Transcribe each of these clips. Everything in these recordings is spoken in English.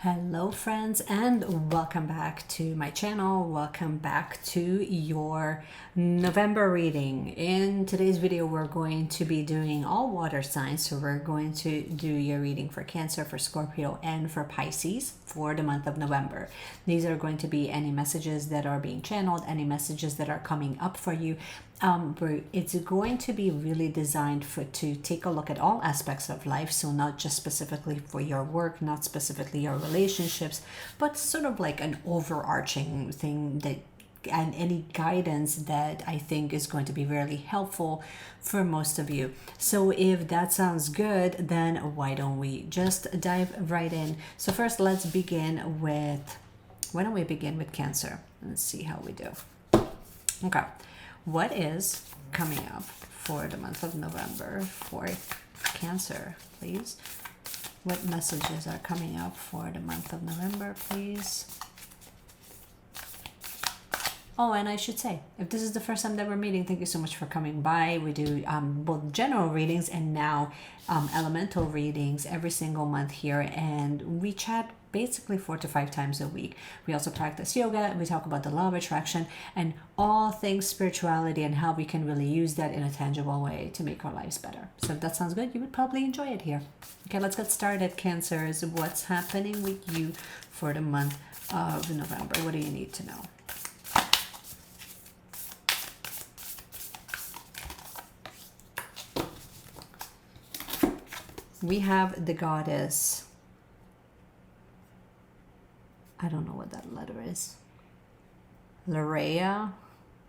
Hello friends, and welcome back to my channel. Welcome back to your November reading. In today's video we're going to be doing all water signs, so we're going to do your reading for Cancer, for Scorpio, and for Pisces for the month of November. These are going to be any messages that are being channeled, any messages that are coming up for you. It's going to be really designed to take a look at all aspects of life, so not just specifically for your work, not specifically your relationships, but sort of like an overarching thing that, and any guidance that I think is going to be really helpful for most of you. So if that sounds good, then why don't we just dive right in. So first, let's begin with, why don't we begin with Cancer? Let's see how we do. Okay. What is coming up for the month of November for Cancer, please? What messages are coming up for the month of November, please? Oh, and I should say, if this is the first time that we're meeting, thank you so much for coming by. We do both general readings and now elemental readings every single month here, and we chat basically 4 to 5 times a week. We also practice yoga. We talk about the law of attraction and all things spirituality and how we can really use that in a tangible way to make our lives better. So if that sounds good, you would probably enjoy it here. Okay, let's get started, Cancers. What's happening with you for the month of November? What do you need to know? We have the goddess. I don't know what that letter is. Larea.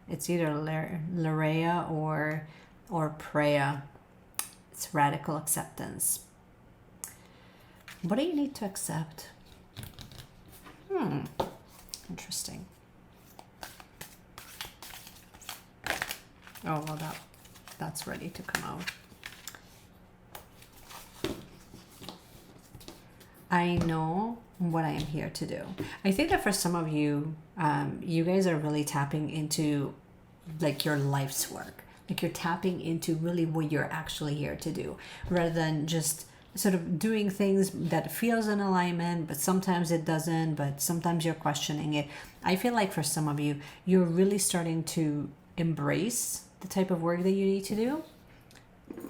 It's either Larea or Preya. It's radical acceptance. What do you need to accept? Interesting. Oh, well, that's ready to come out. I know what I am here to do. I think that for some of you, you guys are really tapping into like your life's work. Like you're tapping into really what you're actually here to do, rather than just sort of doing things that feels in alignment, but sometimes it doesn't, but sometimes you're questioning it. I feel like for some of you, you're really starting to embrace the type of work that you need to do.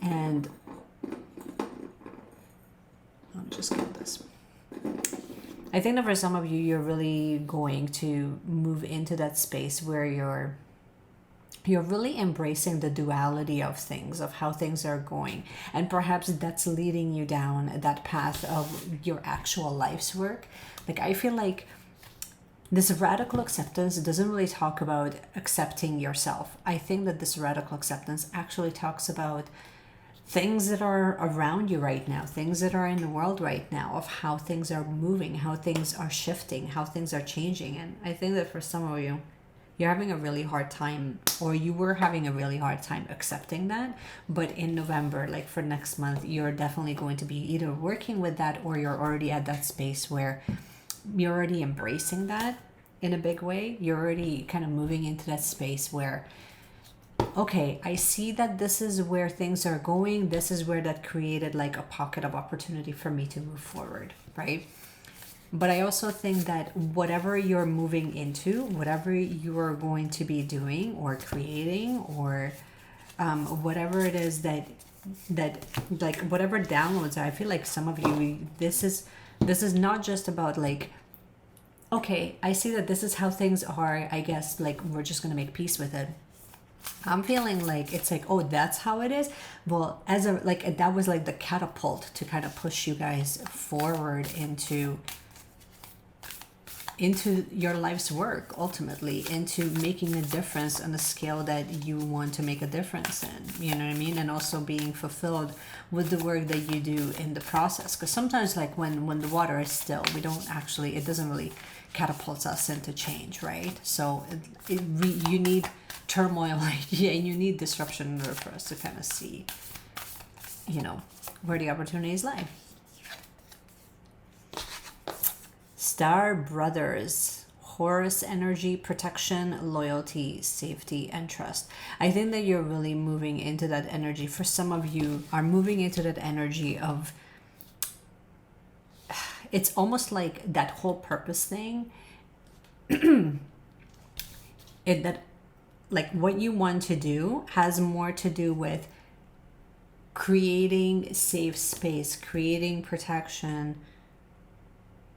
And I'll just get this. I think that for some of you, you're really going to move into that space where you're really embracing the duality of things, of how things are going. And perhaps that's leading you down that path of your actual life's work. Like, I feel like this radical acceptance doesn't really talk about accepting yourself. I think that this radical acceptance actually talks about things that are around you right now, things that are in the world right now, of how things are moving, how things are shifting, how things are changing. And I think that for some of you, you're having a really hard time, or you were having a really hard time accepting that. But in November, like for next month, you're definitely going to be either working with that, or you're already at that space where you're already embracing that in a big way. You're already kind of moving into that space where, okay, I see that this is where things are going. This is where that created like a pocket of opportunity for me to move forward, right? But I also think that whatever you're moving into, whatever you are going to be doing or creating, or whatever it is that like whatever downloads are, I feel like some of you, this is not just about like, okay, I see that this is how things are, I guess like we're just gonna make peace with it. I'm feeling like it's like, oh, that's how it is. Well, as a like that was like the catapult to kind of push you guys forward into your life's work, ultimately into making a difference on a scale that you want to make a difference in, you know what I mean? And also being fulfilled with the work that you do in the process. Because sometimes like when the water is still, we don't actually, it doesn't really catapult us into change, right? So you need turmoil, yeah, and you need disruption in order for us to kind of see, you know, where the opportunities lie. Star Brothers, Horus energy, protection, loyalty, safety, and trust. I think that you're really moving into that energy. For some of you are moving into that energy of it's almost like that whole purpose thing, that like what you want to do has more to do with creating safe space, creating protection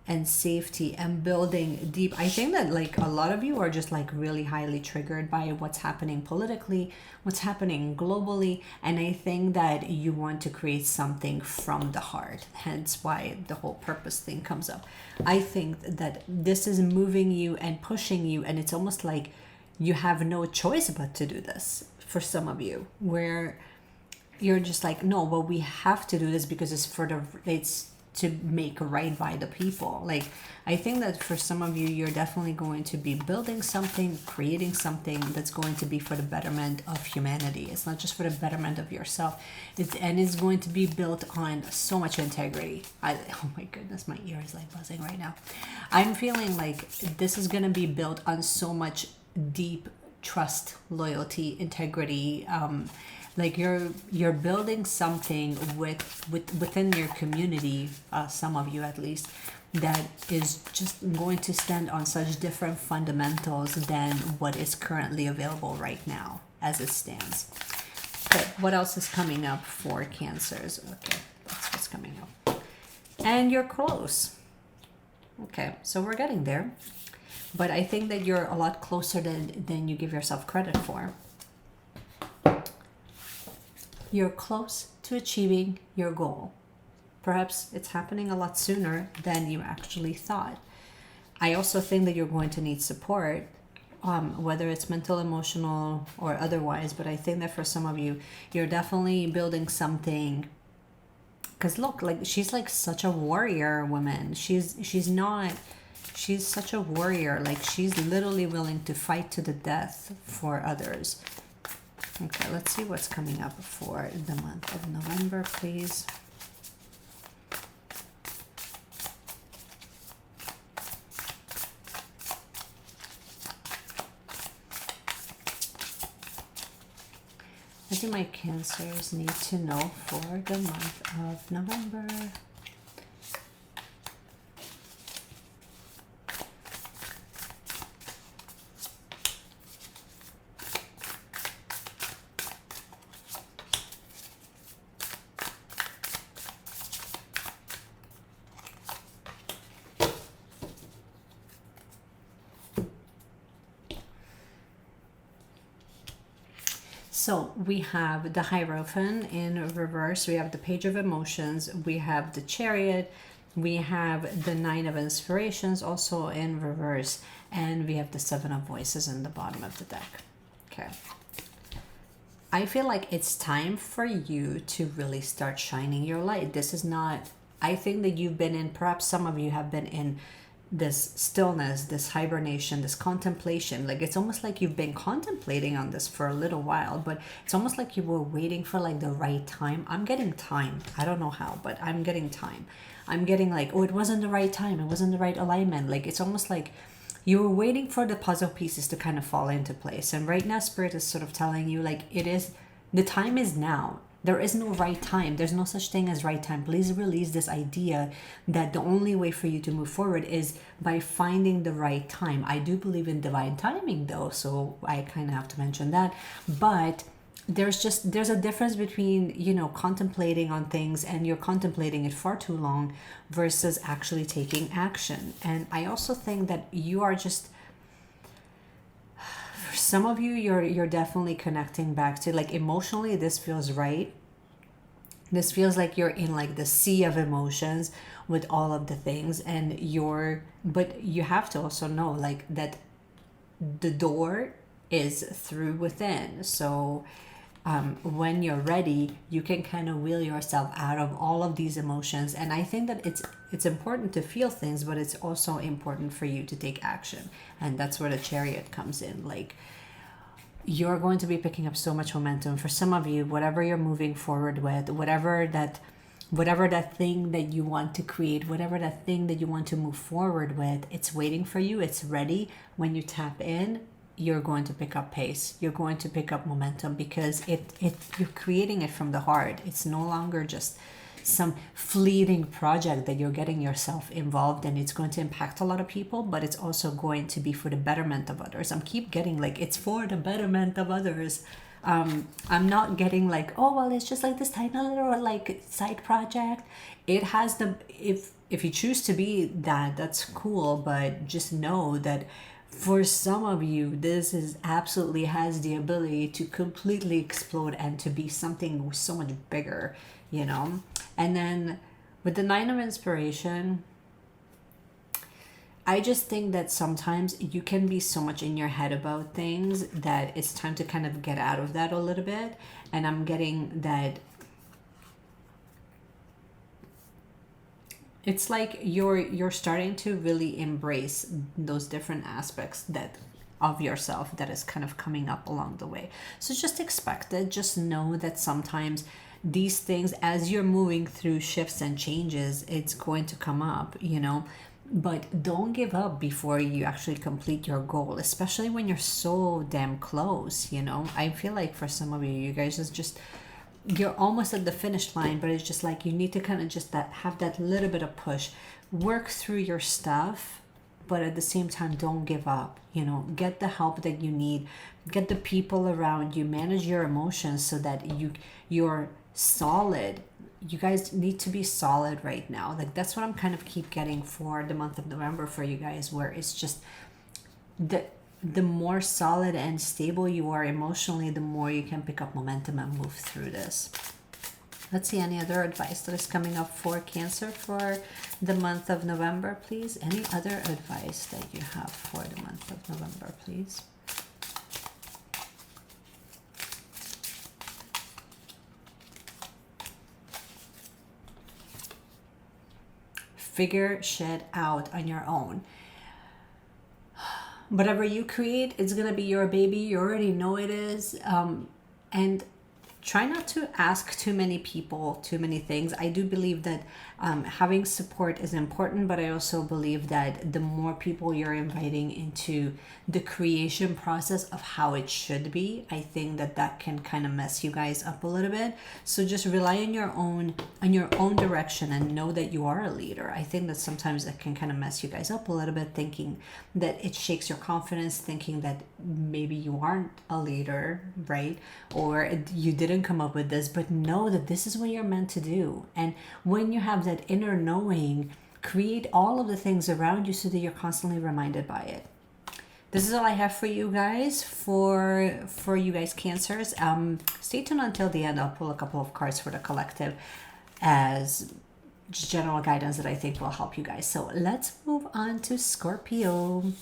and safety, and building deep. I think that like a lot of you are just like really highly triggered by what's happening politically, what's happening globally, and I think that you want to create something from the heart, hence why the whole purpose thing comes up. I think that this is moving you and pushing you, and it's almost like you have no choice but to do this for some of you, where you're just like, no, well, we have to do this because it's to make right by the people. Like, I think that for some of you, you're definitely going to be building something, creating something that's going to be for the betterment of humanity. It's not just for the betterment of yourself. It's going to be built on so much integrity. Oh my goodness, my ear is like buzzing right now. I'm feeling like this is going to be built on so much deep trust, loyalty, integrity. Like you're building something within your community, some of you at least, that is just going to stand on such different fundamentals than what is currently available right now as it stands. Okay, what else is coming up for Cancers? Okay, that's what's coming up. And you're close. Okay, so we're getting there. But I think that you're a lot closer than you give yourself credit for. You're close to achieving your goal. Perhaps it's happening a lot sooner than you actually thought. I also think that you're going to need support, whether it's mental, emotional, or otherwise. But I think that for some of you, you're definitely building something. Because look, like she's like such a warrior woman. She's such a warrior. Like she's literally willing to fight to the death for others. Okay, let's see what's coming up for the month of November, please. What do my Cancers need to know for the month of November? So we have the Hierophant in reverse, we have the Page of Emotions, we have the Chariot, we have the Nine of Inspirations also in reverse, and we have the Seven of Voices in the bottom of the deck. Okay. I feel like it's time for you to really start shining your light. This is not, I think that you've been in, perhaps some of you have been in this stillness, this hibernation, this contemplation. Like it's almost like you've been contemplating on this for a little while, but it's almost like you were waiting for like the right time. I'm getting time. I don't know how, but I'm getting time. I'm getting like, oh, it wasn't the right time. It wasn't the right alignment. Like it's almost like you were waiting for the puzzle pieces to kind of fall into place. And right now, Spirit is sort of telling you like the time is now. There is no right time. There's no such thing as right time. Please release this idea that the only way for you to move forward is by finding the right time. I do believe in divine timing though, so I kind of have to mention that. But there's a difference between, contemplating on things and you're contemplating it far too long versus actually taking action. And I also think that you are just, some of you, you're definitely connecting back to like emotionally, this feels right. This feels like you're in like the sea of emotions with all of the things, and but you have to also know like that the door is through within. So when you're ready, you can kind of wheel yourself out of all of these emotions. And I think that it's important to feel things, but it's also important for you to take action. And that's where the Chariot comes in. Like you're going to be picking up so much momentum. For some of you, whatever you're moving forward with, whatever that thing that you want to create, whatever that thing that you want to move forward with, it's waiting for you. It's ready. When you tap in, you're going to pick up pace. You're going to pick up momentum because you're creating it from the heart. It's no longer just, some fleeting project that you're getting yourself involved in. It's going to impact a lot of people, but it's also going to be for the betterment of others. I'm keep getting like it's for the betterment of others. I'm not getting like, oh well, it's just like this tiny little like side project. It has the, if you choose to be that, that's cool, but just know that for some of you, this is absolutely has the ability to completely explode and to be something so much bigger, you know. And then with the Nine of Inspiration, I just think that sometimes you can be so much in your head about things that it's time to kind of get out of that a little bit. And I'm getting that it's like you're starting to really embrace those different aspects that of yourself that is kind of coming up along the way. So just expect it. Just know that sometimes these things, as you're moving through shifts and changes, it's going to come up, you know. But don't give up before you actually complete your goal, especially when you're so damn close, you know. I feel like for some of you, you guys is just, you're almost at the finish line, but it's just like you need to kind of just that have that little bit of push, work through your stuff, but at the same time don't give up, you know. Get the help that you need, get the people around you, manage your emotions so that you're solid. You guys need to be solid right now. Like that's what I'm kind of keep getting for the month of November for you guys, where it's just the more solid and stable you are emotionally, the more you can pick up momentum and move through this. Let's see any other advice that is coming up for Cancer for the month of November, please. Any other advice that you have for the month of November, please? Figure shit out on your own. Whatever you create, it's gonna be your baby. You already know it is. And try not to ask too many people too many things. I do believe that having support is important, but I also believe that the more people you're inviting into the creation process of how it should be, I think that that can kind of mess you guys up a little bit. So just rely on your own direction and know that you are a leader. I think that sometimes that can kind of mess you guys up a little bit, thinking that it shakes your confidence, thinking that maybe you aren't a leader, right? Or you didn't come up with this, but know that this is what you're meant to do. And when you have that inner knowing, create all of the things around you so that you're constantly reminded by it. This is all I have for you guys, for you guys Cancers. Stay tuned until the end. I'll pull a couple of cards for the collective as just general guidance that I think will help you guys. So let's move on to Scorpio.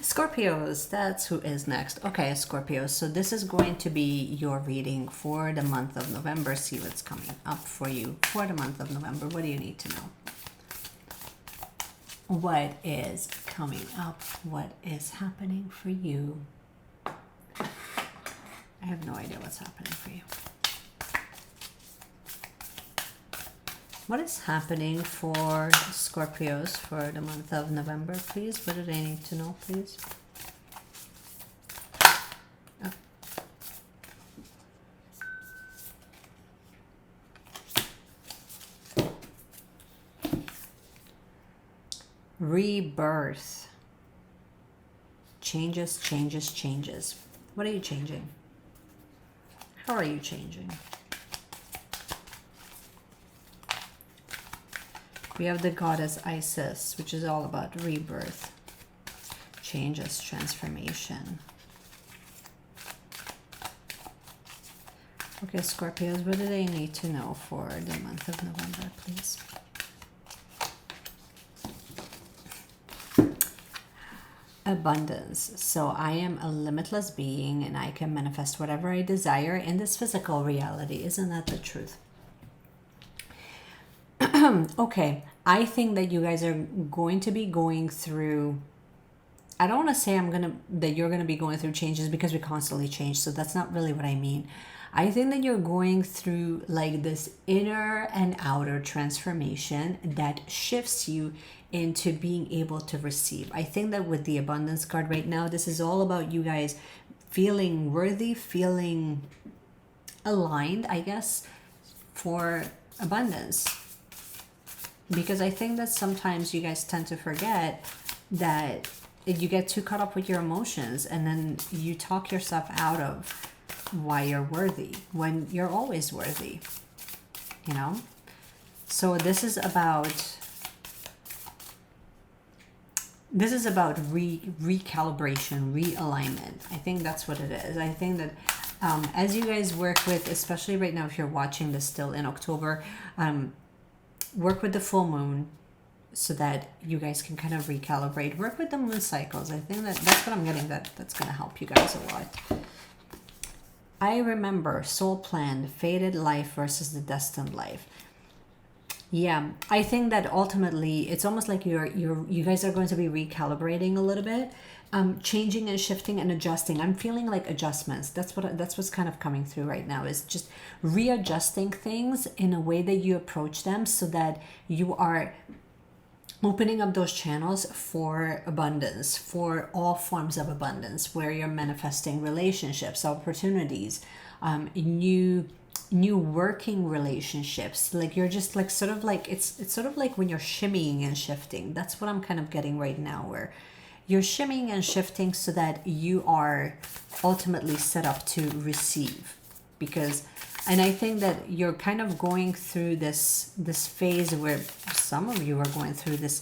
Scorpios, that's who is next. Okay, Scorpios. So this is going to be your reading for the month of November. See what's coming up for you for the month of November. What do you need to know? What is coming up? What is happening for you? I have no idea what's happening for you. What is happening for Scorpios for the month of November, please? What do they need to know, please? Oh. Rebirth. Changes, changes, changes. What are you changing? How are you changing? We have the goddess Isis, which is all about rebirth, changes, transformation. Okay, Scorpios, what do they need to know for the month of November, please? Abundance. So I am a limitless being and I can manifest whatever I desire in this physical reality. Isn't that the truth? Okay, I think that you guys are going to be going through, I don't want to say that you're going to be going through changes because we constantly change, so that's not really what I mean. I think that you're going through like this inner and outer transformation that shifts you into being able to receive. I think that with the abundance card right now, this is all about you guys feeling worthy, feeling aligned, I guess, for abundance. Because I think that sometimes you guys tend to forget that you get too caught up with your emotions, and then you talk yourself out of why you're worthy when you're always worthy, you know? So this is about recalibration, realignment. I think that's what it is. I think that as you guys work with, especially right now if you're watching this still in October, work with the full moon so that you guys can kind of recalibrate. Work with the moon cycles. I think that's what I'm getting, that's going to help you guys a lot. I remember soul plan, fated life versus the destined life. Yeah, I think that ultimately it's almost like you guys are going to be recalibrating a little bit, changing and shifting and adjusting. I'm feeling like adjustments. That's what's kind of coming through right now, is just readjusting things in a way that you approach them so that you are opening up those channels for abundance, for all forms of abundance, where you're manifesting relationships, opportunities, new working relationships. Like you're just like sort of like it's sort of like when you're shimmying and shifting. That's what I'm kind of getting right now, where you're shimmying and shifting so that you are ultimately set up to receive. And I think that you're kind of going through this phase where some of you are going through this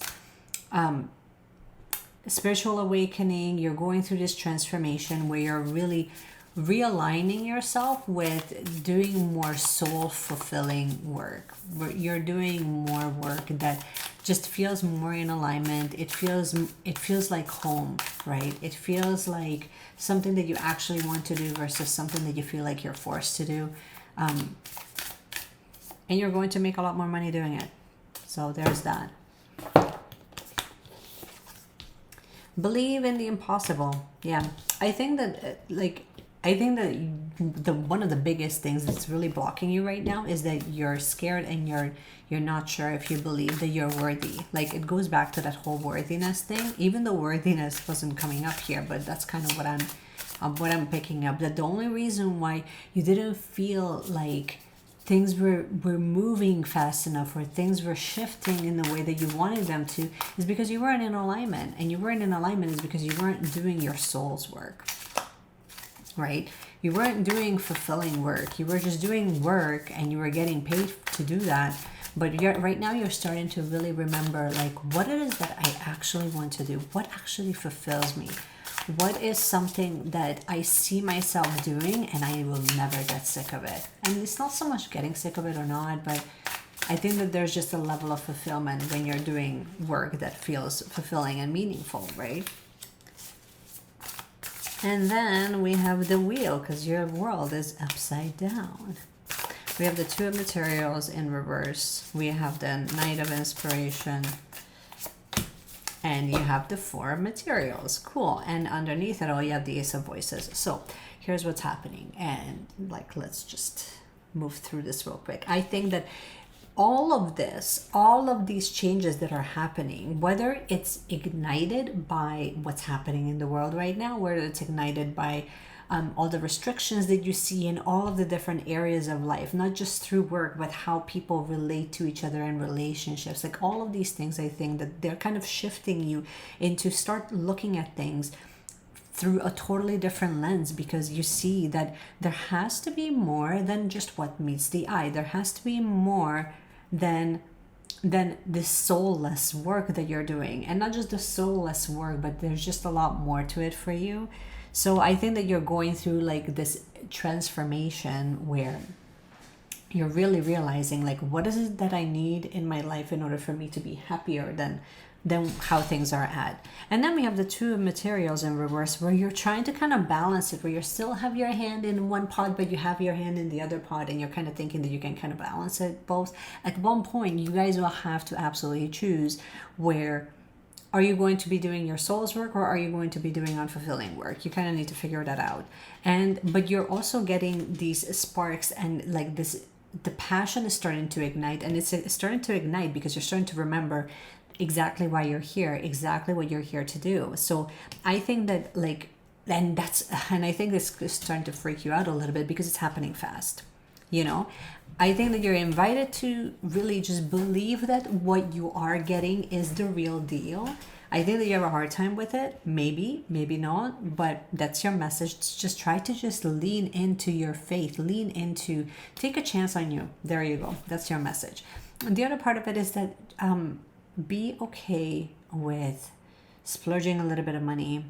spiritual awakening. You're going through this transformation where you're really realigning yourself with doing more soul fulfilling work, where you're doing more work that just feels more in alignment. It feels like home, right? It feels like something that you actually want to do versus something that you feel like you're forced to do. And you're going to make a lot more money doing it. So there's that. Believe in the impossible. Yeah, I think that the one of the biggest things that's really blocking you right now is that you're scared and you're not sure if you believe that you're worthy. Like it goes back to that whole worthiness thing. Even though worthiness wasn't coming up here, but that's kind of what I'm picking up. That the only reason why you didn't feel like things were moving fast enough or things were shifting in the way that you wanted them to is because you weren't in alignment. And you weren't in alignment is because you weren't doing your soul's work. Right? You weren't doing fulfilling work. You were just doing work and you were getting paid to do that. But right now you're starting to really remember like what it is that I actually want to do. What actually fulfills me? What is something that I see myself doing and I will never get sick of it? And it's not so much getting sick of it or not, but I think that there's just a level of fulfillment when you're doing work that feels fulfilling and meaningful, right? And then we have the wheel, because your world is upside down. We have the Two of Materials in reverse. We have the Knight of Inspiration. And you have the Four of Materials. Cool. And underneath it all, you have the Ace of Voices. So here's what's happening. And like, let's just move through this real quick. I think that all of these changes that are happening, whether it's ignited by what's happening in the world right now, whether it's ignited by all the restrictions that you see in all of the different areas of life, not just through work, but how people relate to each other in relationships, like all of these things, I think that they're kind of shifting you into start looking at things through a totally different lens, because you see that there has to be more than just what meets the eye. There has to be more than this soulless work that you're doing, and not just the soulless work, but there's just a lot more to it for you. So I think that you're going through like this transformation where you're really realizing like, what is it that I need in my life in order for me to be happier than how things are at. And then we have the Two of Materials in reverse, where you're trying to kind of balance it, where you still have your hand in one pot, but you have your hand in the other pot, and you're kind of thinking that you can kind of balance it both. At one point, you guys will have to absolutely choose where are you going to be doing your soul's work, or are you going to be doing unfulfilling work? You kind of need to figure that out. But you're also getting these sparks, and like this, the passion is starting to ignite, and it's starting to ignite because you're starting to remember exactly why you're here, exactly what you're here to do. So I think that like, and I think this is starting to freak you out a little bit because it's happening fast. you know. I think that you're invited to really just believe that what you are getting is the real deal. I think that you have a hard time with it. Maybe, maybe not, but that's your message. Just try to just lean into your faith, lean into, take a chance on you. There you go. That's your message. And the other part of it is that be okay with splurging a little bit of money,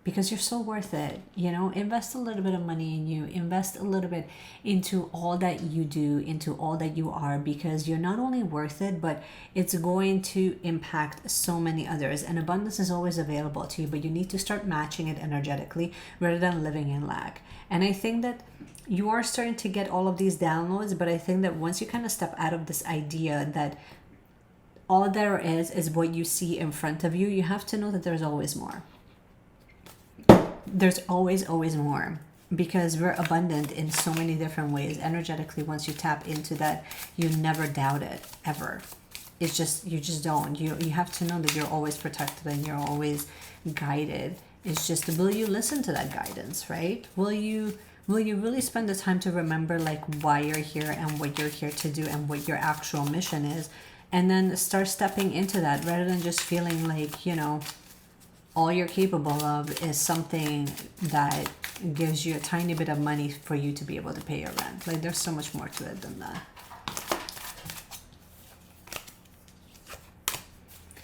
because you're so worth it. You know, invest a little bit of money in you, invest a little bit into all that you do, into all that you are, because you're not only worth it, but it's going to impact so many others. And abundance is always available to you, but you need to start matching it energetically rather than living in lack. And I think that you are starting to get all of these downloads, but I think that once you kind of step out of this idea that all there is what you see in front of you, you have to know that there's always more. There's always more, because we're abundant in so many different ways. Energetically, once you tap into that, you never doubt it, ever. It's just, you just don't. You have to know that you're always protected and you're always guided. It's just, will you listen to that guidance, right? Will you really spend the time to remember like why you're here and what you're here to do and what your actual mission is, and then start stepping into that rather than just feeling like, you know, all you're capable of is something that gives you a tiny bit of money for you to be able to pay your rent. Like, there's so much more to it than that.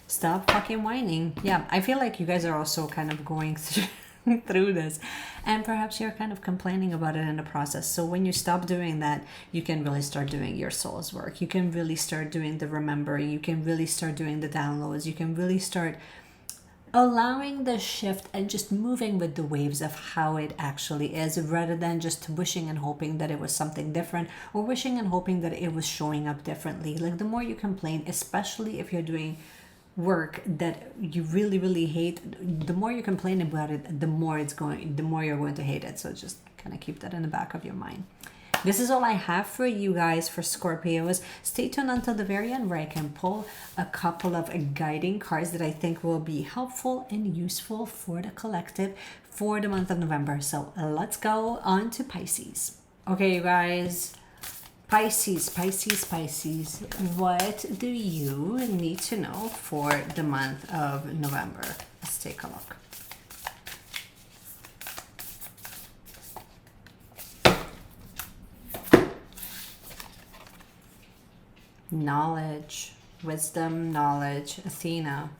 Stop fucking whining. Yeah, I feel like you guys are also kind of going through this, and perhaps you're kind of complaining about it in the process. So when you stop doing that, you can really start doing your soul's work. You can really start doing the remembering. You can really start doing the downloads. You can really start allowing the shift and just moving with the waves of how it actually is, rather than just wishing and hoping that it was something different, or wishing and hoping that it was showing up differently. Like, the more you complain, especially if you're doing work that you really hate, the more you complain about it, the more you're going to hate it. So just kind of keep that in the back of your mind. This is all I have for you guys for Scorpios. Stay tuned until the very end, where I can pull a couple of guiding cards that I think will be helpful and useful for the collective for the month of November. So let's go on to Pisces. Okay, you guys. Pisces. What do you need to know for the month of November? Let's take a look. Knowledge, wisdom, knowledge, Athena.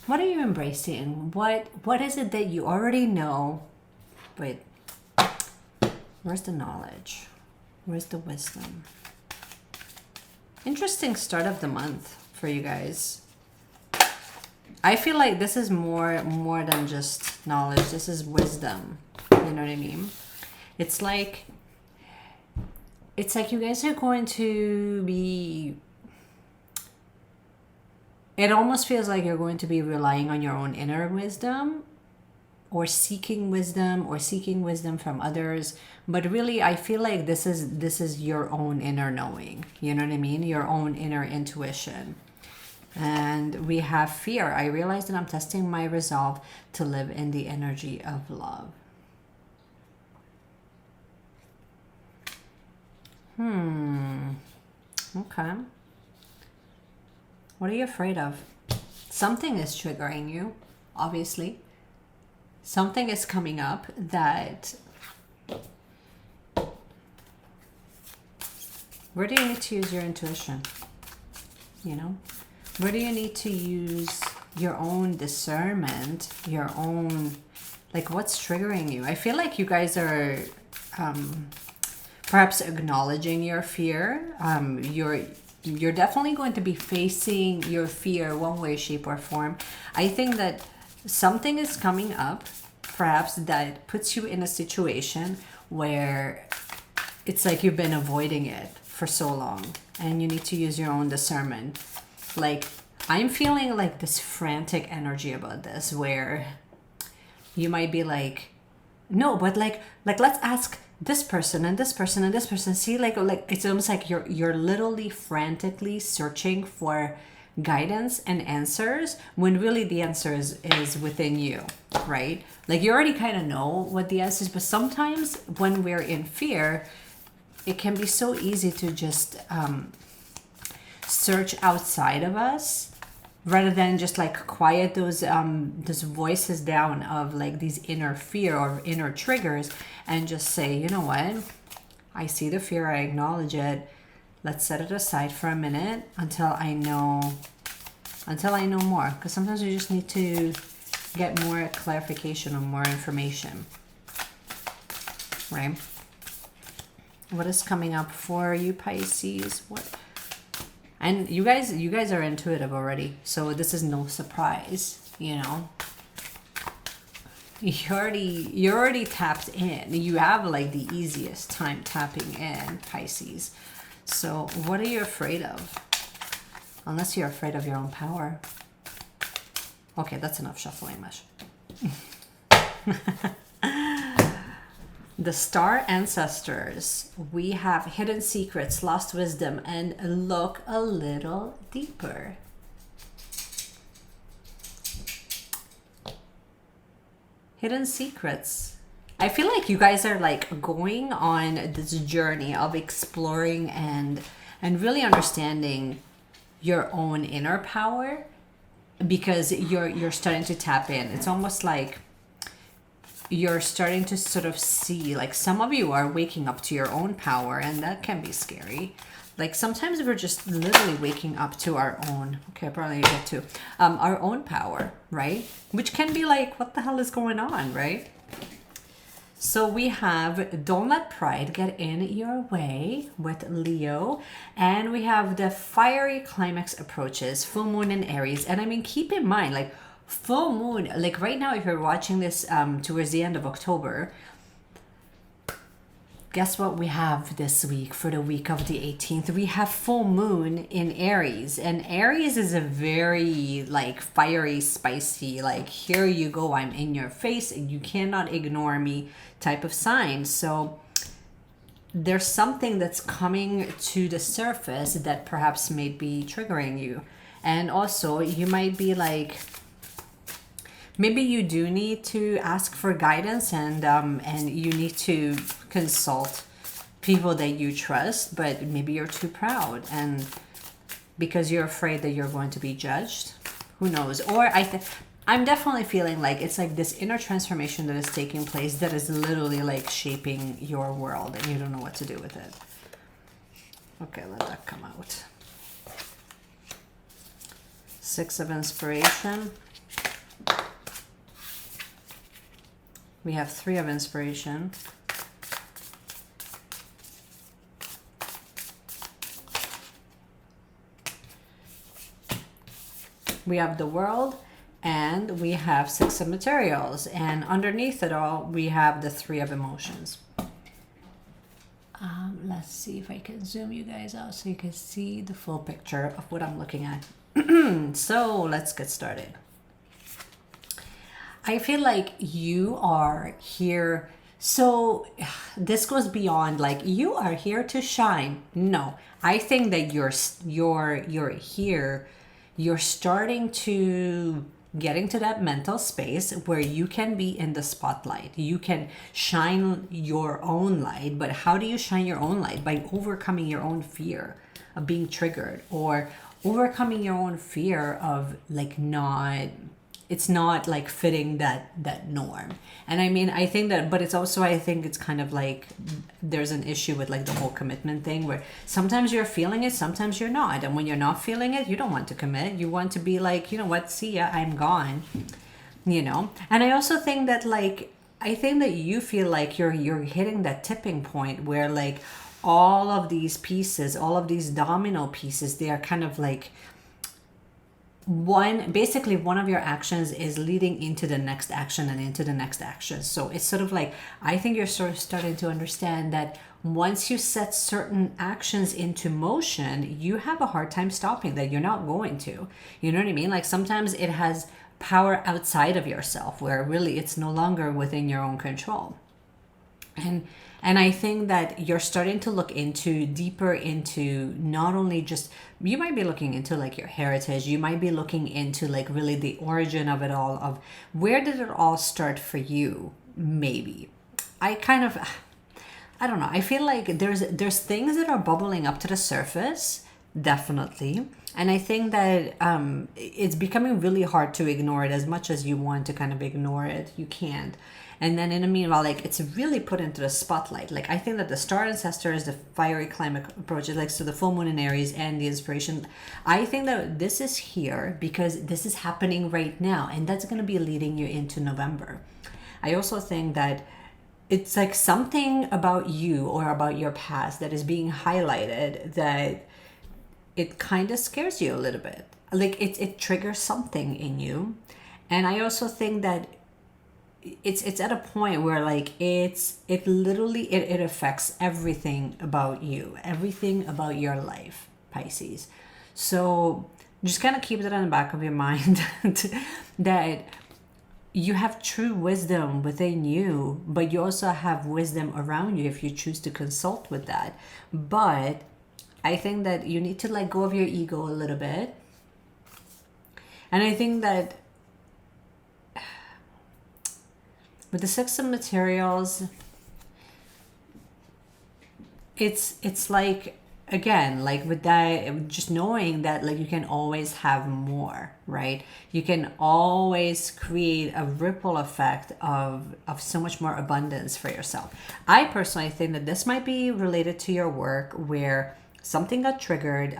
What are you embracing? What is it that you already know? Wait, where's the knowledge? Where's the wisdom? Interesting start of the month for you guys. I feel like this is more than just knowledge. This is wisdom. You know what I mean? It's like you guys are going to be, it almost feels like you're going to be relying on your own inner wisdom, or seeking wisdom from others. But really, I feel like this is your own inner knowing. You know what I mean? Your own inner intuition. And we have fear. I realize that I'm testing my resolve to live in the energy of love. Okay. What are you afraid of? Something is triggering you, obviously. Something is coming up that... Where do you need to use your intuition? You know? Where do you need to use your own discernment, your own... Like, what's triggering you? I feel like you guys are... perhaps acknowledging your fear. You're definitely going to be facing your fear one way, shape, or form. I think that something is coming up, perhaps, that puts you in a situation where it's like you've been avoiding it for so long, and you need to use your own discernment. Like, I'm feeling like this frantic energy about this, where you might be like, no, but like let's ask this person and this person and this person. See, like it's almost like you're literally frantically searching for guidance and answers, when really the answer is within you, right? Like, you already kind of know what the answer is, but sometimes when we're in fear, it can be so easy to just search outside of us rather than just like quiet those voices down of like these inner fear or inner triggers, and just say, you know what, I see the fear, I acknowledge it, let's set it aside for a minute until I know more, because sometimes we just need to get more clarification or more information, right? What is coming up for you, Pisces? What? And you guys are intuitive already, so this is no surprise, you know. You're already tapped in. You have like the easiest time tapping in, Pisces. So what are you afraid of? Unless you're afraid of your own power. Okay, that's enough shuffling, Mesh. The star ancestors. We have hidden secrets, lost wisdom, and look a little deeper. Hidden secrets. I feel like you guys are like going on this journey of exploring and really understanding your own inner power, because you're starting to tap in. It's almost like you're starting to sort of see, like some of you are waking up to your own power, and that can be scary. Like sometimes we're just literally waking up to our own, okay, probably get to our own power, right? Which can be like, what the hell is going on, right? So we have don't let pride get in your way with Leo, and we have the fiery climax approaches, full moon in Aries. And I mean, keep in mind, like full moon, like right now, if you're watching this towards the end of October, guess what we have this week for the week of the 18th? We have full moon in Aries, and Aries is a very like fiery, spicy, like here you go, I'm in your face and you cannot ignore me type of sign. So there's something that's coming to the surface that perhaps may be triggering you. And also you might be like, maybe you do need to ask for guidance, and you need to consult people that you trust, but maybe you're too proud, and because you're afraid that you're going to be judged. Who knows? Or I'm definitely feeling like it's like this inner transformation that is taking place that is literally like shaping your world, and you don't know what to do with it. Okay, let that come out. Six of Inspiration. We have Three of Inspiration. We have the World, and we have Six of Materials. And underneath it all, we have the Three of Emotions. Let's see if I can zoom you guys out so you can see the full picture of what I'm looking at. So let's get started. I feel like you are here. So this goes beyond like you are here to shine. No, I think that you're here. You're starting to get into that mental space where you can be in the spotlight. You can shine your own light. But how do you shine your own light? By overcoming your own fear of being triggered, or overcoming your own fear of like it's not like fitting that norm. And I mean, I think that, but it's also, I think it's kind of like there's an issue with like the whole commitment thing, where sometimes you're feeling it, sometimes you're not. And when you're not feeling it, you don't want to commit. You want to be like, you know what, see ya, I'm gone, you know. And I also think that like, I think that you feel like you're hitting that tipping point where like all of these pieces, all of these domino pieces, they are kind of like, basically one of your actions is leading into the next action and into the next action. So it's sort of like, I think you're sort of starting to understand that once you set certain actions into motion, you have a hard time stopping that. You're not going to, you know what I mean? Like sometimes it has power outside of yourself where really it's no longer within your own control. And I think that you're starting to look deeper into not only just, you might be looking into like your heritage, you might be looking into like really the origin of it all, of where did it all start for you, maybe. I I don't know. I feel like there's things that are bubbling up to the surface, definitely. And I think that it's becoming really hard to ignore it. As much as you want to kind of ignore it, you can't. And then in the meanwhile, like, it's really put into the spotlight. Like, I think that the star ancestors, the fiery climate approaches, like, so the full moon in Aries and the inspiration, I think that this is here because this is happening right now, and that's going to be leading you into November. I also think that it's like something about you or about your past that is being highlighted, that it kind of scares you a little bit. Like, it triggers something in you. And I also think that it's at a point where, like, it literally it affects everything about you, everything about your life, Pisces. So just kind of keep that in the back of your mind that you have true wisdom within you, but you also have wisdom around you if you choose to consult with that. But I think that you need to let go of your ego a little bit. And I think that with the Six of Materials, it's like, again, like with that, just knowing that, like, you can always have more, right? You can always create a ripple effect of so much more abundance for yourself. I personally think that this might be related to your work, where something got triggered.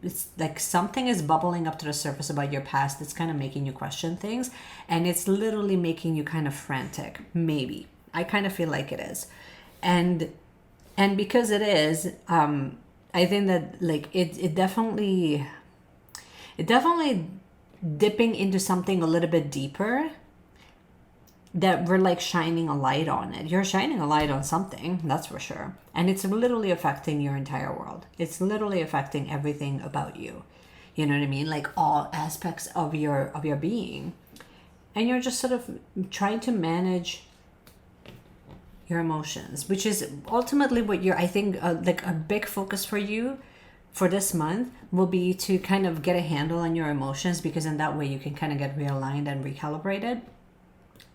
It's like something is bubbling up to the surface about your past that's kind of making you question things, and it's literally making you kind of frantic. Maybe I kind of feel like it is, and because it is, I think that, like, it definitely dipping into something a little bit deeper, that we're like shining a light on it. You're shining a light on something, that's for sure. And it's literally affecting your entire world. It's literally affecting everything about you. You know what I mean? Like all aspects of your being. And you're just sort of trying to manage your emotions, which is ultimately what I think like a big focus for you for this month will be, to kind of get a handle on your emotions, because in that way you can kind of get realigned and recalibrated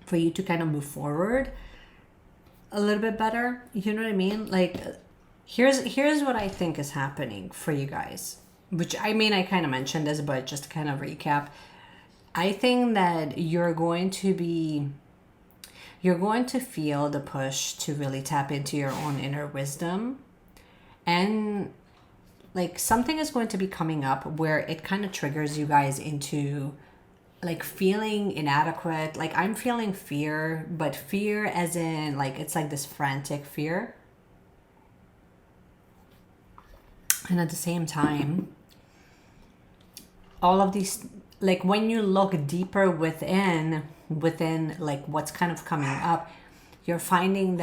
for you to kind of move forward a little bit better. You know what I mean? Like, here's what I think is happening for you guys, which, I mean, I kind of mentioned this, but just to kind of recap, I think that you're going to feel the push to really tap into your own inner wisdom, and like something is going to be coming up where it kind of triggers you guys into like feeling inadequate. Like, I'm feeling fear, but fear as in, like, it's like this frantic fear. And at the same time, all of these, like, when you look deeper within like what's kind of coming up, you're finding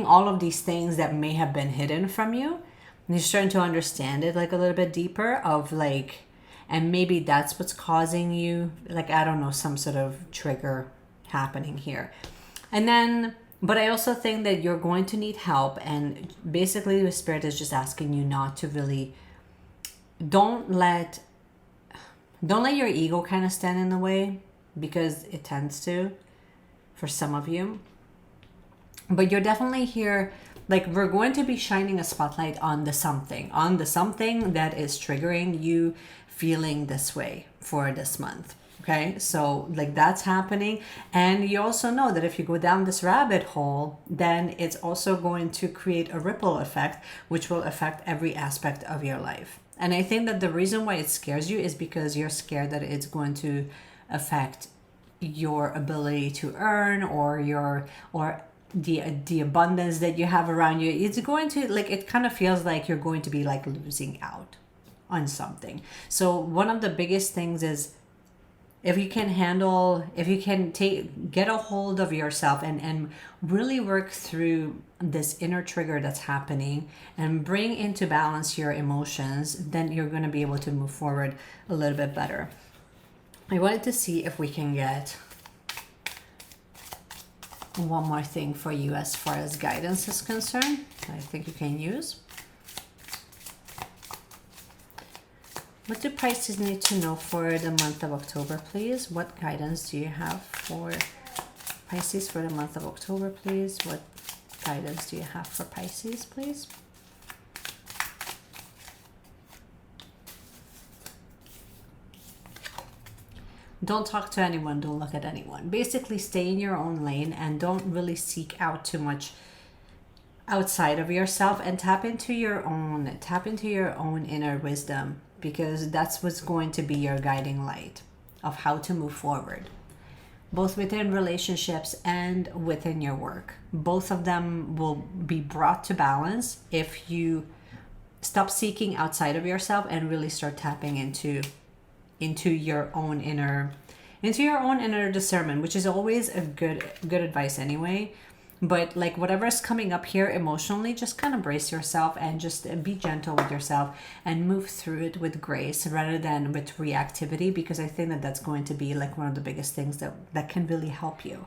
all of these things that may have been hidden from you, and you're starting to understand it like a little bit deeper, of like, and maybe that's what's causing you, like, I don't know, some sort of trigger happening here. And then, but I also think that you're going to need help, and basically the Spirit is just asking you not to really, don't let your ego kind of stand in the way, because it tends to for some of you. But you're definitely here, like, we're going to be shining a spotlight on the something that is triggering you feeling this way for this month. Okay, so like that's happening. And you also know that if you go down this rabbit hole, then it's also going to create a ripple effect, which will affect every aspect of your life. And I think that the reason why it scares you is because you're scared that it's going to affect your ability to earn, or the abundance that you have around you. It's going to, like, it kind of feels like you're going to be like losing out on something. So one of the biggest things is, if you can get a hold of yourself and really work through this inner trigger that's happening and bring into balance your emotions, then you're going to be able to move forward a little bit better. I wanted to see if we can get one more thing for you as far as guidance is concerned. I think you can use. What do Pisces need to know for the month of October, please? What guidance do you have for Pisces for the month of October, please? What guidance do you have for Pisces, please? Don't talk to anyone, don't look at anyone. Basically, stay in your own lane and don't really seek out too much outside of yourself, and tap into your own inner wisdom, because that's what's going to be your guiding light of how to move forward, both within relationships and within your work. Both of them will be brought to balance if you stop seeking outside of yourself and really start tapping into your own inner discernment, which is always a good advice anyway. But like whatever's coming up here emotionally, just kind of brace yourself and just be gentle with yourself and move through it with grace rather than with reactivity, because I think that that's going to be like one of the biggest things that can really help you,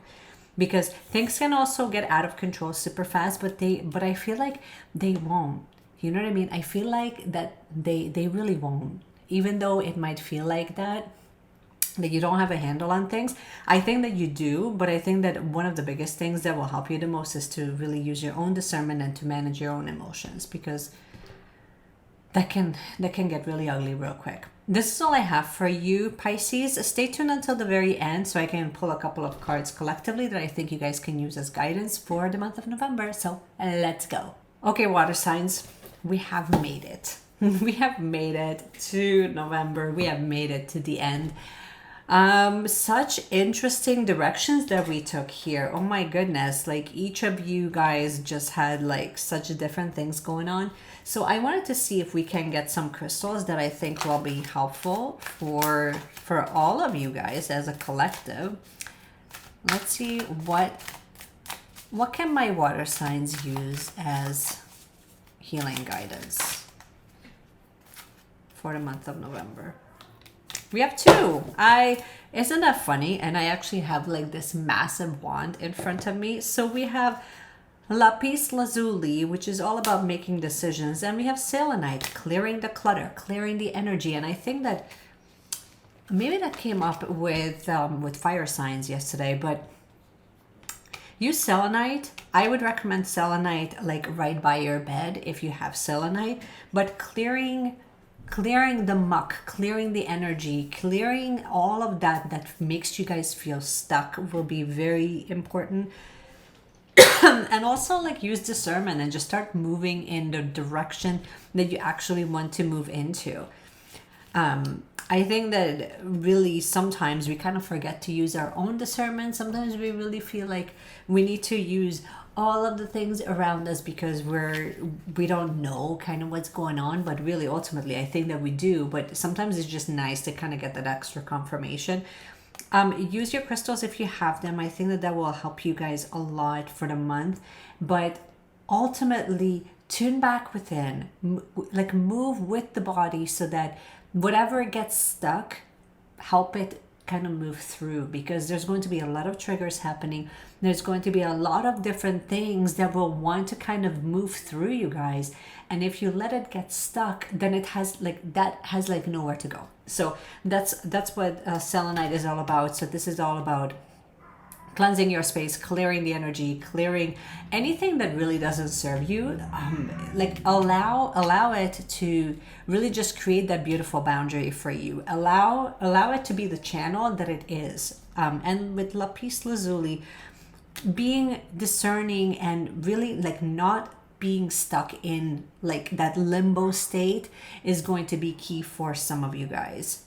because things can also get out of control super fast, but I feel like they won't. You know what I mean? I feel like that they really won't, even though it might feel like that you don't have a handle on things. I think that you do, but I think that one of the biggest things that will help you the most is to really use your own discernment and to manage your own emotions, because that can get really ugly real quick. This is all I have for you, Pisces. Stay tuned until the very end so I can pull a couple of cards collectively that I think you guys can use as guidance for the month of November. So let's go. Okay, water signs, we have made it. We have made it to November. We have made it to the end. Such interesting directions that we took here. Oh my goodness, like each of you guys just had like such different things going on. So I wanted to see if we can get some crystals that I think will be helpful for all of you guys as a collective. Let's see what can my water signs use as healing guidance for the month of November. We have two. Isn't that funny? And I actually have like this massive wand in front of me. So we have lapis lazuli, which is all about making decisions, and we have selenite, clearing the clutter, clearing the energy. And I think that maybe that came up with fire signs yesterday, but use selenite. I would recommend selenite like right by your bed if you have selenite, but clearing the muck, clearing the energy, clearing all of that makes you guys feel stuck will be very important. And also like use discernment and just start moving in the direction that you actually want to move into. I think that really sometimes we kind of forget to use our own discernment. Sometimes we really feel like we need to use all of the things around us because we don't know kind of what's going on, but really ultimately I think that we do. But sometimes it's just nice to kind of get that extra confirmation. Use your crystals if you have them. I think that will help you guys a lot for the month, but ultimately tune back within, like move with the body so that whatever gets stuck, help it kind of move through, because there's going to be a lot of triggers happening. There's going to be a lot of different things that will want to kind of move through you guys. And if you let it get stuck, then it has like nowhere to go. So that's what selenite is all about. So this is all about cleansing your space, clearing the energy, clearing anything that really doesn't serve you. Like allow it to really just create that beautiful boundary for you. Allow it to be the channel that it is. And with lapis lazuli, being discerning and really like not being stuck in like that limbo state is going to be key for some of you guys.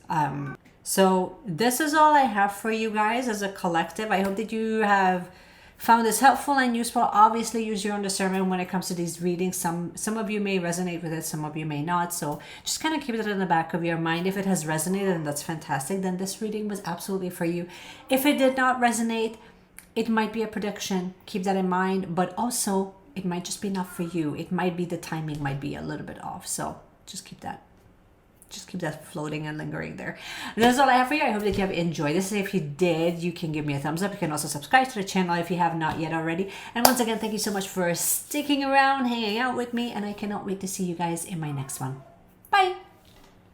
So this is all I have for you guys as a collective. I hope that you have found this helpful and useful. Obviously, use your own discernment when it comes to these readings. Some of you may resonate with it, some of you may not. So just kind of keep it in the back of your mind. If it has resonated, and that's fantastic, then this reading was absolutely for you. If it did not resonate, it might be a prediction. Keep that in mind. But also, it might just be not for you. It might be the timing might be a little bit off. So just keep that floating and lingering there. That's all I have for you. I hope that you have enjoyed this. If you did, you can give me a thumbs up. You can also subscribe to the channel if you have not yet already. And once again, thank you so much for sticking around, hanging out with me, and I cannot wait to see you guys in my next one. Bye.